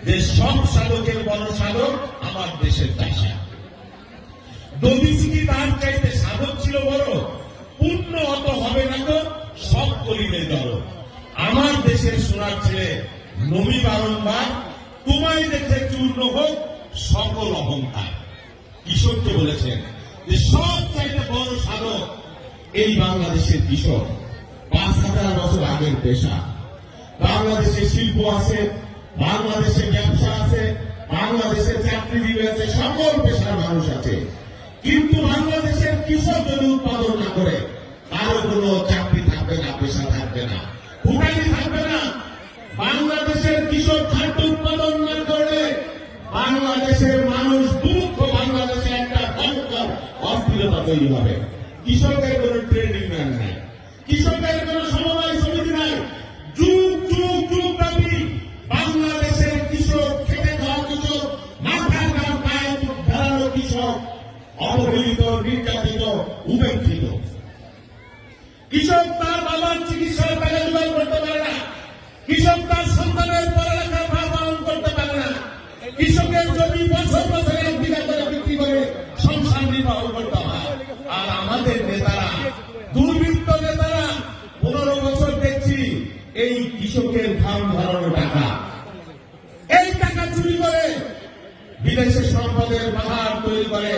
যে সব সাধকের বড় সাধক আমার দেশের চাষা। দধিচিকি তার চাইতে সাধক ছিল বড়, পূর্ণ অত হবে না তো সব করিলে জড়। আমার দেশের সোনার ছেলে নবী বারংবার, তোমায় দেখে চূর্ণ হোক সকল অহংকার। কিশোরকে বলেছেন যে সব চাইতে বড় সাধক এই বাংলাদেশের কিশোর। ৫,০০০ বছর আগের পেশা। বাংলাদেশে শিল্প আছে, বাংলাদেশে ব্যবসা আছে, বাংলাদেশে চাকরিজীবী আছে, সকল পেশার মানুষ আছে। কিন্তু বাংলাদেশের কৃষক যদি উৎপাদন না করে কারো কোনো চাকরি থাকবে না, পেশা থাকবে না, ভোটালি থাকবে না। বাংলাদেশের কৃষক খাদ্য উৎপাদন না করলে বাংলাদেশের মানুষ দুঃখ, বাংলাদেশে একটা ভয়ঙ্কর অস্থিরতা তৈরি হবে। কৃষকের কোনো ট্রেড ইউনিয়ন নাই, কৃষকের কোনো সমবায় সমিতি নাই। যুগ যুগ যুগ ব্যাপী বাংলাদেশের কৃষক, খেটে খাওয়া কৃষক, মাথার ঘাম পায়ে ফেলানো কৃষক অবহেলিত, নির্যাতিত, উপেক্ষিত। কৃষক তার বাবার চিকিৎসার টাকা জোগাড় করতে পারে না, কৃষক তার সন্তানের পড়ালেখার ভার পালন করতে পারে না। কৃষকের জমি বছর বছর 1 বিঘা করে বিক্রি করে সংসার নির্বাহ করতে হয়। আর আমাদের নেতারা, দুর্বৃত্ত নেতারা 15 বছর দেখছি এই কৃষকের ঘাম ঝরানো টাকা, এই টাকা চুরি করে বিদেশে সম্পদের পাহাড় তৈরি করে।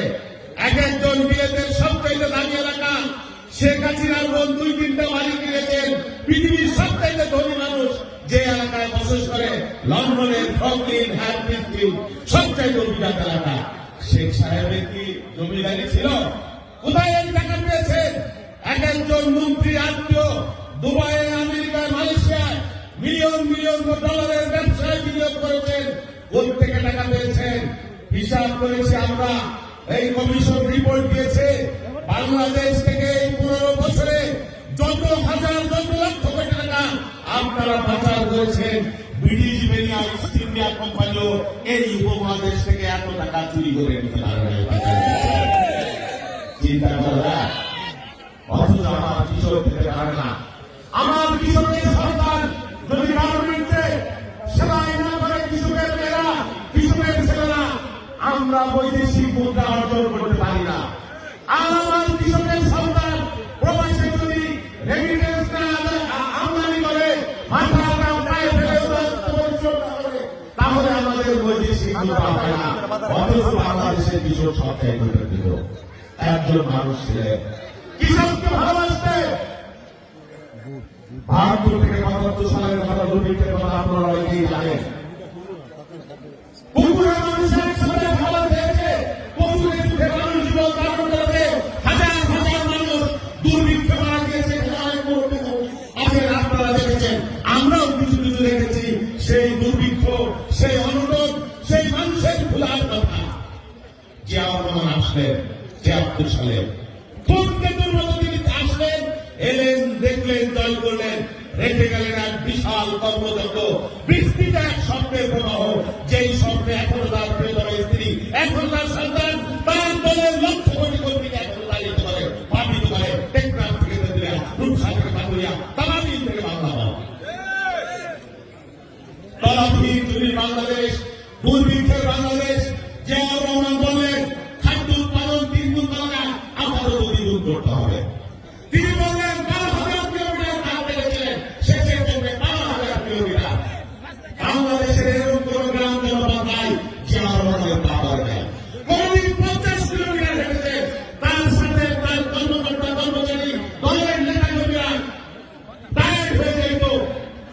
এক একজন বিলেতের সবচাইতে দামি এলাকা, শেখ হাসিনার বোন 2-3টা বাড়ি কিনেছেন। পৃথিবীর সবচাইতে ধনী মানুষ যে এলাকায় বসবাস করে, লন্ডনের ফ্রঙ্কলিন, হ্যাম্পস্ট্রিট, সবচাইতে অভিজাত এলাকা। শেখ সাহেবের কি জমিদারি ছিল? কোথায় এই টাকা পেয়েছেন? এক একজন মন্ত্রী আত্মীয় দুবাই, আমেরিকায়, মালয়েশিয়ায় মিলিয়ন মিলিয়ন ডলারের ব্যবসায় বিনিয়োগ করেছেন। কোথা থেকে টাকা পেয়েছেন? হিসাব করেছি আমরা, এই কমিশন রিপোর্ট দিয়েছে। বাংলাদেশ থেকে এই 15 বছরে যত হাজার, যত লক্ষ কোটি টাকা আপনারা পাচার করেছেন, ব্রিটিশ বেনিয়া ইস্ট ইন্ডিয়া কোম্পানিও এই উপমহাদেশ থেকে এত টাকা চুরি করে নিতে পারবে না। চিন্তা করা, অথচ আমার কৃষক খেতে পারে না। আমার কৃষকের সন্তান যদি গার্মেন্টসে সেলাই না করে, কৃষকের মেয়েরা, কৃষকের ছেলেরা আমরা বৈদেশিক মুদ্রা অর্জন করতে পারি না। আর আমার কৃষকের সন্তান প্রবাসে যদি রেমিটেন্স আমদানি করে, মাথার দাম পায়ে ফেলে পরিশ্রম করে, তাহলে আমাদের বৈদেশিক মুদ্রা হবে না। অথচ বাংলাদেশের কৃষক সবচেয়ে গরিব একজন মানুষ ছিলেন। কৃষককে ভালোবাসতে 72 থেকে 75 সালের কথা, দুর্ভিক্ষের কথা আপনারা অনেকেই জানেন। পুকুরের মানুষ একসাথে খাবার খেয়েছে, পুকুরে দুধে মানুষ জীবন ধারণ করেছে, হাজার হাজার মানুষ দুর্ভিক্ষে মারা গিয়েছে। আছেন আপনারা দেখেছেন, আমরাও কিছু কিছু দেখেছি। সেই দুর্ভিক্ষ, সেই অনুরোধ, সেই মানুষের ভুলার কথা জিয়াউর রহমান আসলেন 73 সালে। প্রত্যেকের মতো তিনি আসলেন, এলেন, দেখলেন, দল করলেন, রেখে গেলেন এক বিশাল কর্মযজ্ঞ, বিস্তৃত এক স্বপ্নের প্রবাহ। যেই স্বপ্নে এখনো তার প্রিয়তম স্ত্রী, এখন তার সন্তান, তার দলের লক্ষ কোটি কর্মীকে এখনো চালিত করে, পাঠিত করে। টেকনাফ থেকে তেতুলিয়া, রূপসাগর পাকুড়িয়া, তারাবিল থেকে বাংলা, তলাবিহীন জমির বাংলাদেশ, দুর্ভিক্ষের বাংলাদেশ। জিয়াউর রহমান বললেন খাদ্য উৎপাদন 3 গুণ করা, আবারও 2 গুণ করতে হবে। তিনি বললেন 12,000 কিলোমিটার কাজ পেরেছিলেন, শেষের জন্য 12,000 কিলোমিটার। বাংলাদেশের এরকম কোন গ্রাম জনপদ নাই জিয়াউর রহমানের বাবার নেই। কোনদিন 50 কিলোমিটার হেঁটেছে, তার সাথে তার কর্মকর্তা কর্মচারী, দলের নেতা কর্মীরা টায়ার্ড হয়ে যেত,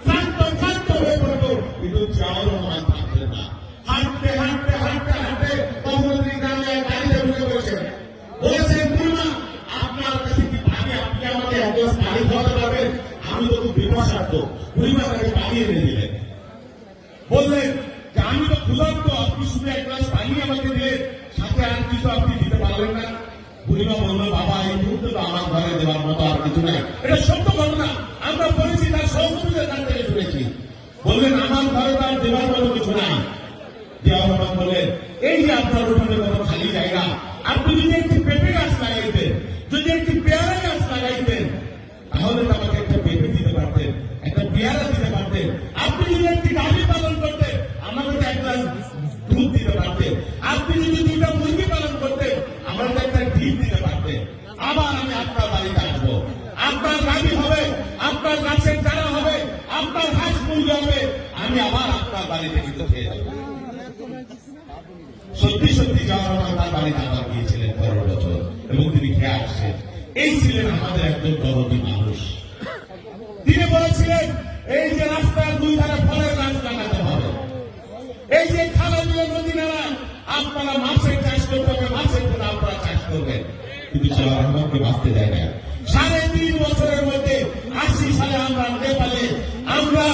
ক্লান্ত হয়ে পড়ত, কিন্তু জিয়াউর রহমান থাকতেন না। হাঁটতে হাঁটতে হাঁটতে হাঁটতে কর্মচারী গ্রামে গাড়িতে ঢুকে পড়েছেন। বলেছেন বুড়িমা, আপনার কাছে কি পানি, আপনি আমাকে এক গ্লাস পানি খাওয়াতে পারবেন? আমি তো খুব বিপদার্থ। বুড়িমা তাকে পানি এনে দিলেন। বললেন যে আমি তো ক্ষুধার্ত, আপনি শুধু এক গ্লাস পানি আমাকে দিলেন, সাথে আর কিছু আপনি দিতে পারলেন না। বুড়িমা বলল, বাবা এই মুহূর্তে তো আমার ঘরে দেওয়ার মতো আর কিছু নাই। এটা সত্য ঘটনা, আমরা বলেছি, তার সহকর্মীদের কাছ থেকে শুনেছি। বললেন আমার ঘরে তার দেওয়ার মতো কিছু নাই। জিয়াউর রহমান বললেন, এই যে আপনার উঠানে কোনো খালি জায়গা, আপনি যদি একটি পেঁপে গাছ লাগাইতেন, যদি একটি পেয়ারা গাছ লাগাইতেন, তাহলে তো আমাকে একটা পেঁপে দিতে পারতেন, একটা পেয়ারা দিতে পারতেন। আপনি যদি একটি গাভী পালন করতেন, আমাকে তো 1 আমি আবার আপনার বাড়িতে কিন্তু খেয়ে যাবো। সত্যি সত্যি যাওয়ার রহমান তার বাড়িতে আবার গিয়েছিলেন পরের বছর এবং তিনি খেয়ে আসছেন। এই ছিলেন আমাদের একজন দরদি মানুষ। তিনি বলেছিলেন এই যে রাস্তার দুই ধারে ফলের গাছ লাগাতে হবে, এই যে খালবিল নদী নালা আপনারা মাছের চাষ করতে হবে, মাছের পোনা আপনারা চাষ করবেন। কিন্তু জিয়াউর রহমানকে বাঁচতে দেয় না। 3.5 বছরের মধ্যে 80 সালে আমরা নেপালে আমরা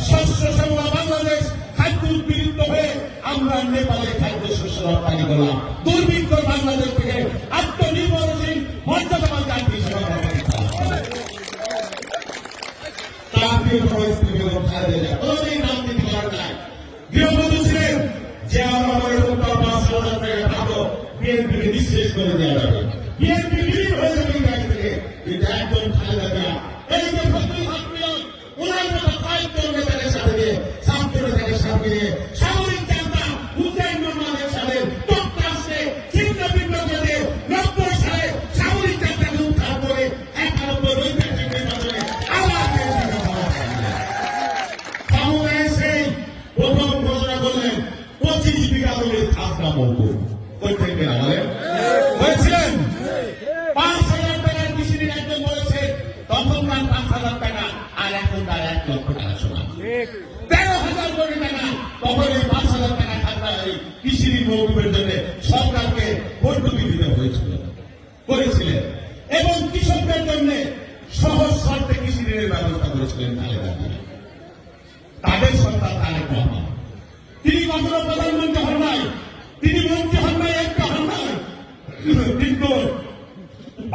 শস্য শ্যামলা বাংলাদেশ খাদ্য উদ্বৃত্ত হয়ে আমরা নেপালে খাদ্য শস্য রপ্তানি করলাম। দুর্ভিক্ষ বাংলাদেশ থেকে আত্মনির্ভরশীল মর্যাদাবান জাতি হিসেবে গৃহবধূ ছিলেন জিয়াউর রহমানের উত্তর 5,000 টাকা ভালো বিএনপিকে নিঃশেষ করে দেওয়া যাবে, বিএনপি বিলীন হয়ে যাবে দেশ থেকে। কিন্তু একজন খালেদা জিয়া এই যে ওনার মতো কয়েকজন নেতাদের সাথে দিয়ে ছাত্র নেতাদের সাথে দিয়ে সামরিক চান্দা হুসেন মোহাম্মদের সাথে তত্ত্বাংশে ছিন্ন ভিন্ন করে 90 সালে সামরিক চান্দাকে উদ্ধার করে 91 ঐতিহাসিক নির্বাচনে আবার ক্ষমতায় সেই প্রথম ঘোষণা করলেন 25 বিঘা জমির খাজনা মওকুফ করতেন কিনা বলেন? হয়েছিলেন 5,000 টাকার কৃষি ঋণ একজন বলেছে তখনকার 5,000 টাকা আর এখন তার 1 লক্ষ টাকা সমান। 13,000 কোটি টাকা তখন এই 5,000 টাকা খাজনা কৃষি ঋণ মওকুফের জন্য সরকারকে ভর্তুকি দিতে হয়েছিল করেছিলেন এবং কৃষকদের জন্য সহজ শর্তে কৃষি ঋণের ব্যবস্থা করেছিলেন খালেদা জিয়া। তাদের সন্তান তারেক রহমান, তিনি কখনো প্রধানমন্ত্রী হন নাই, তিনি মন্ত্রী হন নাই, একটা হন নাই, কিন্তু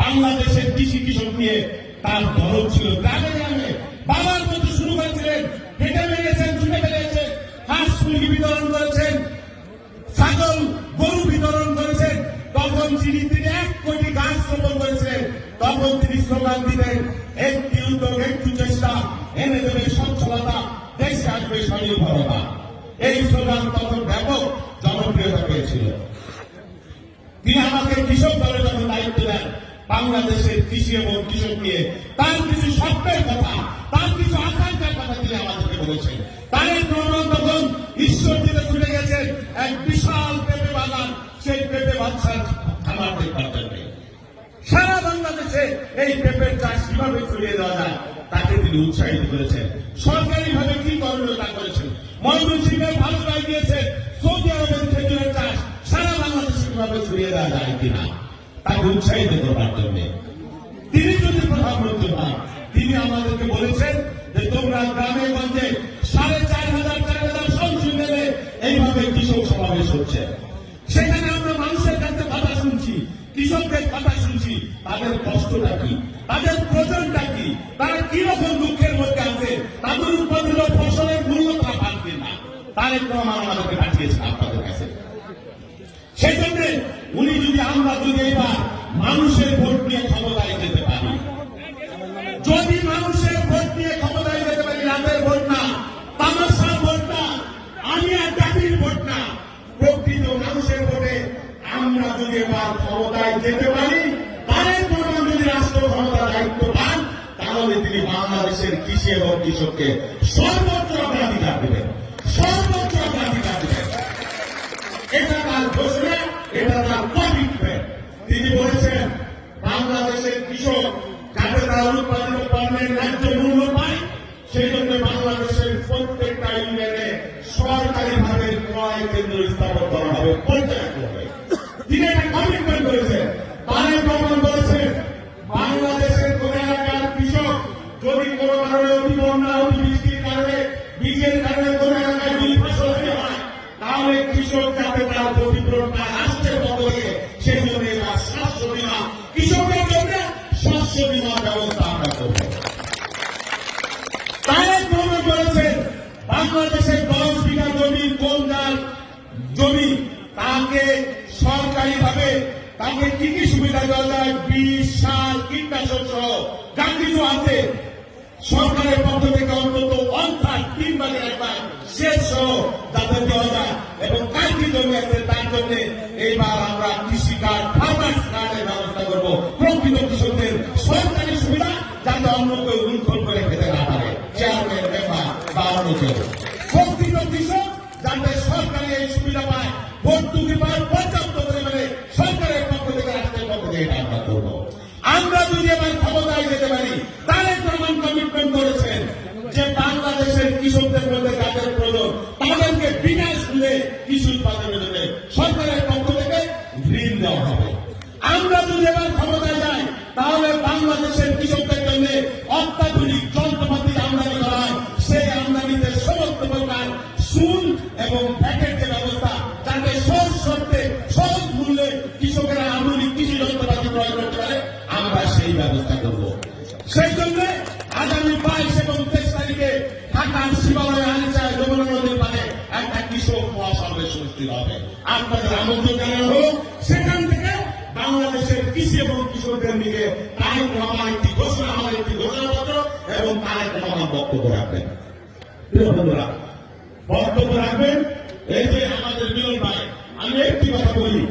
বাংলাদেশের কৃষক নিয়ে তার দরদ ছিল। গ্রামে গ্রামে বাবার মতো শুরু করেছিলেন, হেঁটে বেরিয়েছেন, ছুটে বেরিয়েছেন, হাঁস মুরগি বিতরণ করেছেন, ছাগল গরু বিতরণ করেছেন। তখন তিনি 1 কোটি গাছ রোপণ করেছিলেন। তখন তিনি স্লোগান দিতেন, একটি উদ্যোগ একটু চেষ্টা এনে দেবে সচ্ছলতা, দেশে আসবে স্বনির্ভরতা। এই স্লোগান তখন ব্যাপক জনপ্রিয়তা পেয়েছিল। তিনি আমাকে কৃষক দলের যখন দায়িত্ব দেন বাংলাদেশের কৃষি এবং কৃষক নিয়ে তার কিছু স্বপ্নের কথা, তার কিছু আকাঙ্ক্ষার কথা তিনি আমাদেরকে বলেছেন। তারেক রহমান তখন ঈশ্বর দিতে ছুটে গেছেন এক বিশাল পেঁপে বাগান, সেই পেঁপে বাচ্চার খামার দেখবার জন্য। সারা বাংলাদেশে এই পেঁপের চাষ কিভাবে ছড়িয়ে দেওয়া যায় তাকে তিনি উৎসাহিত করেছেন। সরকারিভাবে কি করণীয় তা করেছেন। ময়মনসিংহের ভালো রায় দিয়েছেন, সৌদি আরবের খেজুরের চাষ সারা বাংলাদেশে কিভাবে ছড়িয়ে দেওয়া যায় কিনা তাকে উৎসাহিত করবার জন্য তিনি যদি প্রধানমন্ত্রী হন, তিনি আমাদেরকে বলেছেন যে তোমরা গ্রামে গঞ্জে 4,500 সঞ্চয় নেবে। এইভাবে কৃষক সমাবেশ হচ্ছে, সেখানে আমরা মানুষের কাছে কথা শুনছি, কৃষকদের কথা শুনছি, তাদের কষ্টটা কি, তাদের প্রয়োজনটা কি, তারা কিরকম দুঃখের মধ্যে আছে, তাদের উৎপাদিত ফসলের মূল্য তারা পাচ্ছে না। তারেক রহমান আমাদেরকে পাঠিয়েছেন আপনাদের কাছে। সেই জন্য উনি যদি আমরা যদি এবার মানুষের ভোট নিয়ে ক্ষমতায় যেতে পারি, যদি মানুষের ভোট নিয়ে ক্ষমতায় যেতে পারি, রাতের ভোট না, তামাশার ভোট না, আমি আর জাতির ভোট না, প্রকৃত মানুষের ভোটে আমরা যদি এবার ক্ষমতায় যেতে পারি, তারেক রহমান যদি রাষ্ট্র ক্ষমতার দায়িত্ব পান, তাহলে তিনি বাংলাদেশের কৃষি এবং কৃষককে সর্বোচ্চ অগ্রাধিকার দেবেন, সর্বোচ্চ অগ্রাধিকার দেবেন। এটা তার ঘোষণা, এটা তার কমিটমেন্ট। তিনি বলেছেন বাংলাদেশের কৃষক যাতে তারা উৎপাদিত পণ্যের ন্যায্য মূল্য পায়, সেই জন্য বাংলাদেশের প্রত্যেকটা ইউনিয়নে সরকারিভাবে ক্রয় কেন্দ্র স্থাপন করা হবে, পর্যাপ্ত হবে। তিনি একটা কমিটমেন্ট করেছেন। তারেক রহমান বলেছেন বাংলাদেশের কোন এলাকার কৃষক যদি কোন কারণে অতি বন্যা, অতিবৃষ্টির কারণে, বীজের কারণে কোন এলাকায় যদি ফসল হয়, তাহলে কৃষক যাতে তার ক্ষতিপূরণ পায় রাষ্ট্রের বদলে, সেই জন্য এবার শস্য বীমা, কৃষকের জন্য শস্য বীমার ব্যবস্থা আমরা করব। তারেক রহমান বলেছেন বাংলাদেশের 10 বিঘা জমি কোন যার জমি তাকে সরকারিভাবে তাকে কি কি সুবিধা দেওয়া যায়, বীজ, সার, কীটনাশক সহ যা কিছু আছে সরকারের পক্ষ থেকে অন্তত 1/3 ভাগের 1 ভাগ সেচ সহ যাতে দেওয়া যায়। এবং কার কি জমি আছে তার জন্য এইবার আমরা কৃষি কার্ড, ফার্মার্স কার্ডের ব্যবস্থা করবো, প্রকৃত কৃষকদের সরকারি সুবিধা যাতে অন্য কেউ লুণ্ঠন করে খেতে না পারে, চেয়ারম্যান, মেম্বার বা অন্য কেউ। যাতে সরকারি এই সুবিধা পায়, ভর্তুকি পায় পর্যাপ্ত পরিমাণে সরকারের পক্ষ থেকে, রাষ্ট্রের পক্ষ থেকে এটা আমরা করবো। আমরা যদি এবার ক্ষমতায় যেতে পারি, তারেক রহমান কমিটমেন্ট করেছেন যে বাংলাদেশের কৃষকদের মধ্যে যাদের প্রয়োজন তাদেরকে বিনা সুদে কৃষি উৎপাদনের জন্য সরকারের পক্ষ থেকে ঋণ দেওয়া হবে। আমরা যদি এবার ক্ষমতায় যাই, তাহলে বাংলাদেশের কৃষকদের জন্য অত্যাধুনিক যন্ত্রপাতি আমদানি করা হয়, সেই আমদানিতে সমস্ত প্রকার শুল্ক এবং ভ্যাটের যে ব্যবস্থা, যাতে সহজ শর্তে সহজ মূল্যে কৃষকেরা আধুনিক কৃষি যন্ত্রপাতি ক্রয় করতে পারে, আমরা সেই ব্যবস্থা করব। সেই জন্য আগামী 22 এবং 23 তারিখে ঢাকার শিবালয় আনিচায় যমুনা নদীর পারে একটা কৃষক মহাসমাবেশ অনুষ্ঠিত হবে। আপনাদের আমন্ত্রণ জানানো হলো। সেখান থেকে বাংলাদেশের কৃষি এবং কৃষকদের নিয়ে তারেক রহমান একটি ঘোষণা, আমার একটি ঘোষণাপত্র এবং তারেক রহমান বক্তব্য রাখবেন। প্রিয় বন্ধুরা, বক্তব্য রাখবেন এই যে আমাদের মিলন ভাই। আমি একটি কথা বলি,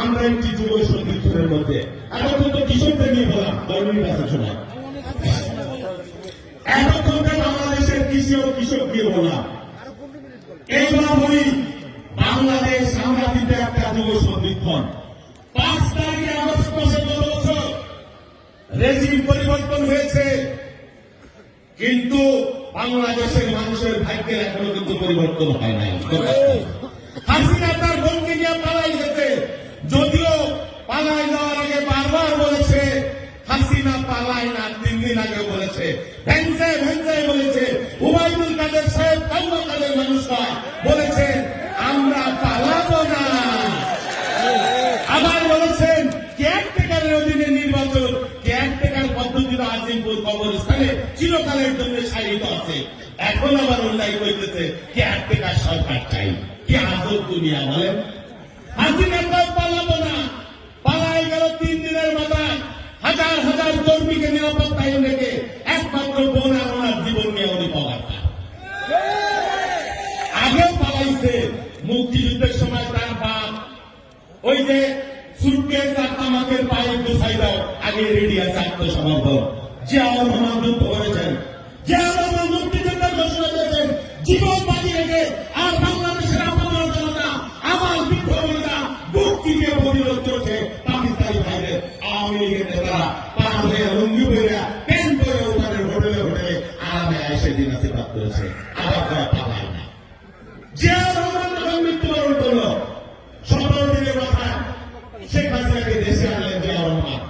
আমরা একটি যুব সংগঠনের মধ্যে এতক্ষণ তো কৃষকদের নিয়ে বললাম 10 মিনিট আছে সময়, এতক্ষণ বাংলাদেশের কৃষি ও কৃষক নিয়ে বললাম। এইবার বলি, বাংলাদেশ আমরা কিন্তু একটা যুব সংগঠন। 5 তারিখে আগস্ট মাসে গত বছর রেজিম পরিবর্তন হয়েছে, কিন্তু বাংলাদেশের মানুষের ভাগ্যের এখনো কিন্তু পরিবর্তন হয় নাই। হাসিনা তার বোনকে নিয়ে পালাই গেছে, যদিও পালাই যাওয়ার আগে বারবার বলেছে হাসিনা পালায় না, 3 দিন আগে বলেছে ভেঞ্জে ভেঞ্জে বলেছে। উবাইদুল কাদের সাহেব কাম্য কাদের মানুষ নয়, বলেছেন আমরা পালাবো না। আবার বলেছেন কেয়ারটেকারের অধীনে নির্বাচন, কেয়ারটেকার পদ্ধতিটা আজিমপুর কবরস্থানে চিরকালের জন্য সাহিত্য আছে। এখন আবার অন্যায় করতেছে কেয়ারটেকার সরকার চাই। কি আজব দুনিয়া বলেন। হাসিনা সাহেব পালাবো না, পালাই গেল 3 দিনের মাথায় হাজার হাজার কর্মীকে নিরাপত্তায় রেখে একমাত্র বোন আর ওনার জীবন নিয়ে উনি পাওয়ার। আগেও পালাইছে মুক্তিযুদ্ধের সময় তার বাপ ওই যে সুটকেস আর তামাকের পায়ে গুছাই দাও, আগে রেডি আছে আত্মসমর্পণ। জিয়াউর রহমান যুদ্ধ করেছেন, জিয়াউর রহমান মুক্তিযুদ্ধের ঘোষণা দিয়েছেন জীবন বাজি রেখে, আর বাংলাদেশের আপনার জনতা আমার বিপ্লবীরা বুক টিকে প্রতিরোধ করছে পাকিস্তানি ভাইদের। আওয়ামী লীগের নেতারা পার হয়ে লুঙ্গি পরে প্যান্ট পরে ওখানে হোটেলে হোটেলে আরামে এসে দিন আছে প্রাপ্ত করেছে। আবার তারা পালায় না। জিয়াউর রহমান যখন মৃত্যুবরণ করলো 17 দিনের মাথায় শেখ হাসিনাকে দেশে আনলেন জিয়াউর রহমান।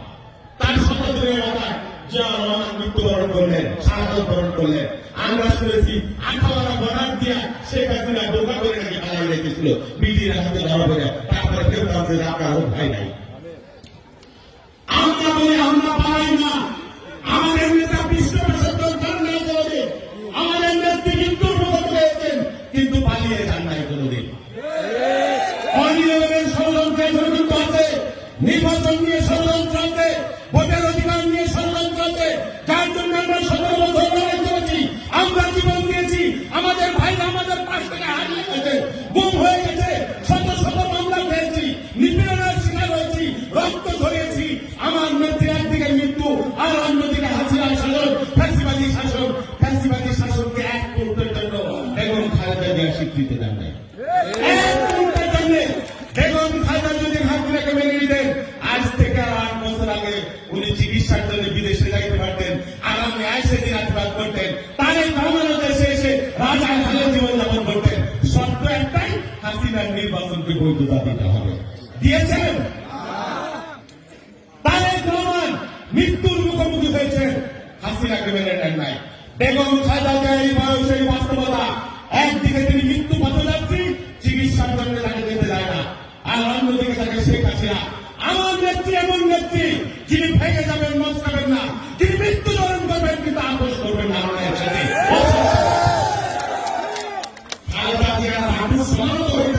তার 17 দিনের মাথায় জিয়াউর রহমান মৃত্যুবরণ করলেন, শাহাদত বরণ করলেন। আমরা শুনেছি আখাওয়ারা বর্ডার দিয়া শেখ হাসিনা ধোকা করে নাকি পালাই রেখেছিল বিডির হাতে ধরা পড়ে, তারপরে কেউ কাছে আপনার ভাই নাই। আমরা বলি আমরা পালাই না। আমাদের নেতা বিশ্বপ্রসিদ্ধ জান্নাই করে, আমাদের নেত্রী মৃত্যুর মুখে হয়েছেন, কিন্তু পালিয়ে যান নাই কোনোদিন। অনিয়মের ষড়যন্ত্র এখনো কিন্তু আছে, নির্বাচন নিয়ে ষড়যন্ত্র আছে, ভোটের অধিকার নিয়ে ষড়যন্ত্র আছে, যার জন্য আমরা 17 বছর লড়াই করেছি, আমরা জীবন দিয়েছি। আমাদের ভাইরা আমাদের পাশ থেকে হারিয়ে গেছে, গুম হয়ে গেছে, শত শত মামলা খেয়েছি, নিপীড়নের শিকার হয়েছি, রক্ত ঝরিয়েছি। আমার নেত্রী একদিকে মৃত্যু আর অন্যদিকে হাসিনার শাসন, ফ্যাসিবাদী শাসন। ফ্যাসিবাদী শাসনকে এক মুহূর্তের জন্য বেগম খালেদা জিয়া স্বীকৃতি দেন নাই। এক মুহূর্তের জন্য বেগম খালেদা যদি হাসিনাকে মেনে নিতেন, আজ থেকে 8 বছর আগে উনি চিকিৎসার জন্য বিদেশে যাইতে পারতেন, আরামে আইসে দিনাজবাদ করতেন, তারেক রহমানের দেশে এসে রাজার হালে জীবনযাপন করতেন। শর্ত একটাই, হাসিনার নির্বাচনকে বৈধতা দিতে হবে। দিয়েছেন? তারেক রহমান মৃত্যুর মুখোমুখি হয়েছেন, হাসিনাকে মেনে নেন নাই। বেগম খালেদা জিয়ার এই বয়সের বাস্তবতা, একদিকে তিনি মৃত্যু পথে যাচ্ছি, চিকিৎসার জন্য তাকে যেতে যায় না, আর অন্যদিকে তাকে শেখ হাসিনা। আমার নেত্রী এমন নেত্রী যিনি ভেঙে যাবেন, মস্কাবেন না, যিনি মৃত্যুবরণ করবেন কিন্তু আপোষ করবেন না। খালেদা জিয়ার হাঁটু সমানত হয়ে